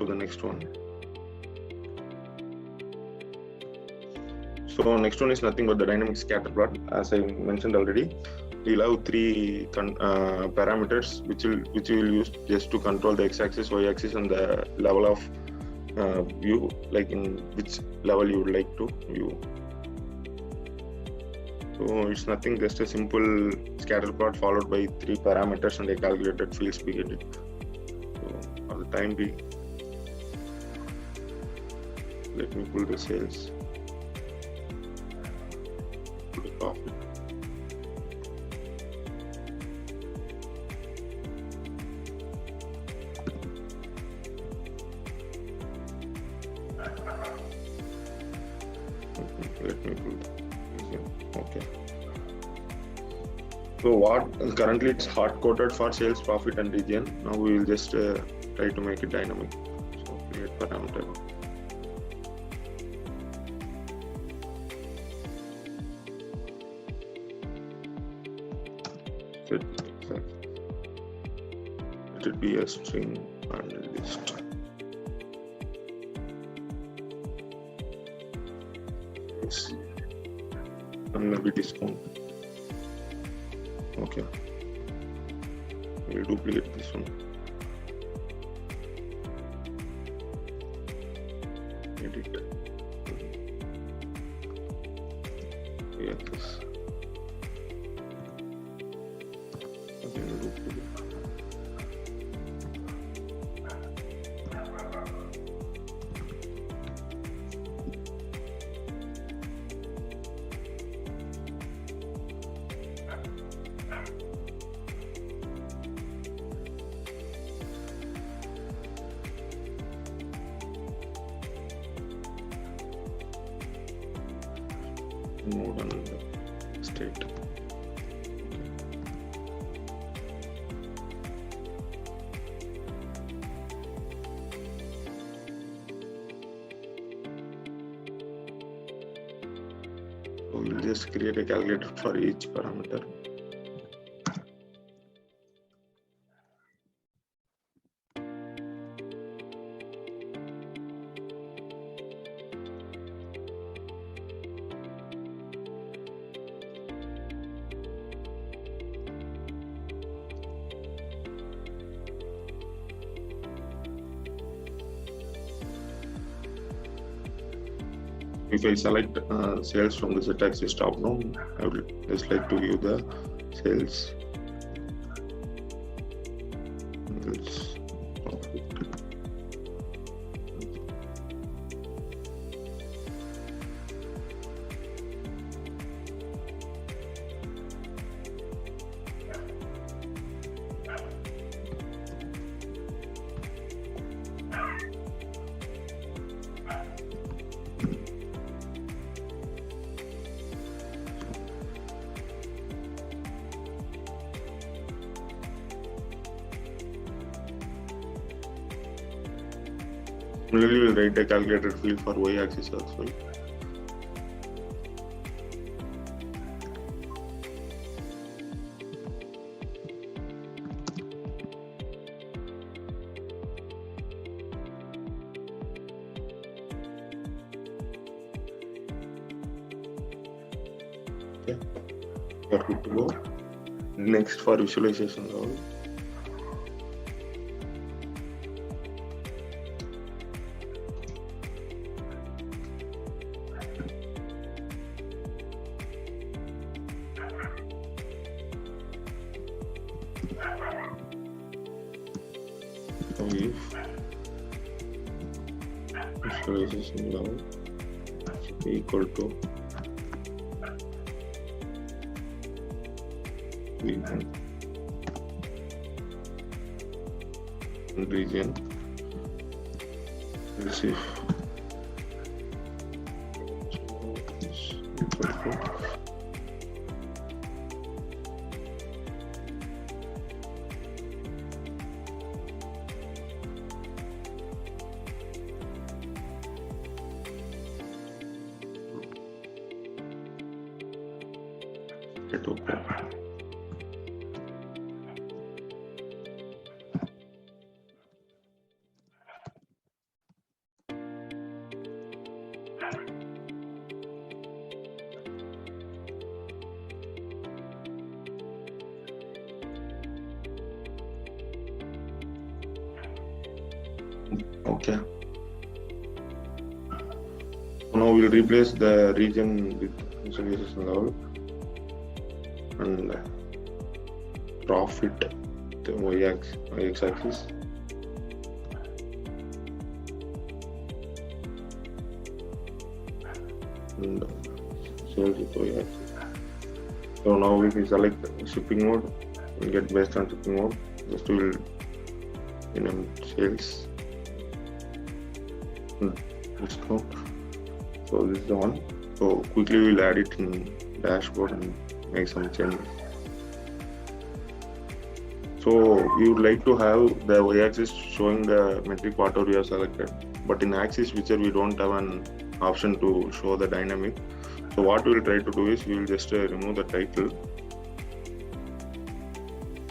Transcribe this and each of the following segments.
the next one. So next one is nothing but the dynamic scatter plot. As I mentioned already, we'll have three parameters which we will use just to control the x-axis, y-axis, and the level of view, like in which level you would like to view. So it's nothing, just a simple scatter plot followed by three parameters and a calculated fields we get it. So for the time being, let me pull the sales, pull the profit. Let me pull the okay. So what currently it's hard coded for sales, profit, and region. Now we will just try to make it dynamic. So create parameter. Let it be a string and list. Yes. And maybe discount. Okay. We'll duplicate this one. Edit. Yes. Again, duplicate. Mode and the state. So we'll just create a calculator for each parameter. If I select sales from the z-axis top down, I would just like to view the sales. Profit. Similarly, we'll write a calculated field for y-axis also. Okay, we are good to go. Next for visualization level. If visualization level should be equal to region, let's see hit OK. Okay. Now we'll replace the region with visualization level and profit the y-axis. And sales with y-axis. So now we can select shipping mode. We'll get based on shipping mode. Just we'll sales discount. So this is the one. So quickly we'll add it in dashboard and make some changes. So you would like to have the y-axis showing the metric whatever you have selected, but in axis feature we don't have an option to show the dynamic. So what we will try to do is we will just remove the title.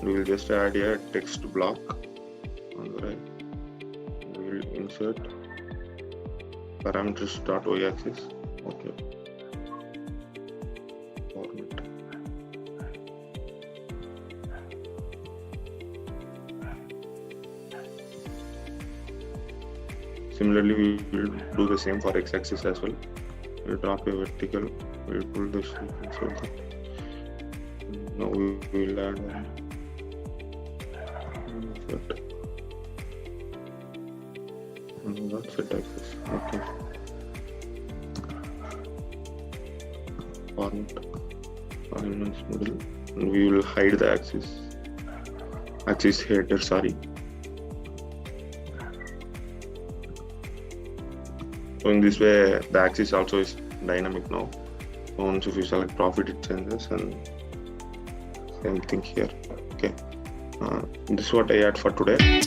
We will just add a text block on the right. We will insert parameters dot y-axis. Okay. Format. Similarly, we will do the same for x-axis as well. We'll drop a vertical. We'll pull the sheet inside that. Now we will add insert. And that's it, axis. Okay. Format. Alignments model. And we will hide the axis header. Sorry. So in this way, the axis also is dynamic now. Once if you select profit, it changes, and same thing here. Okay, this is what I had for today.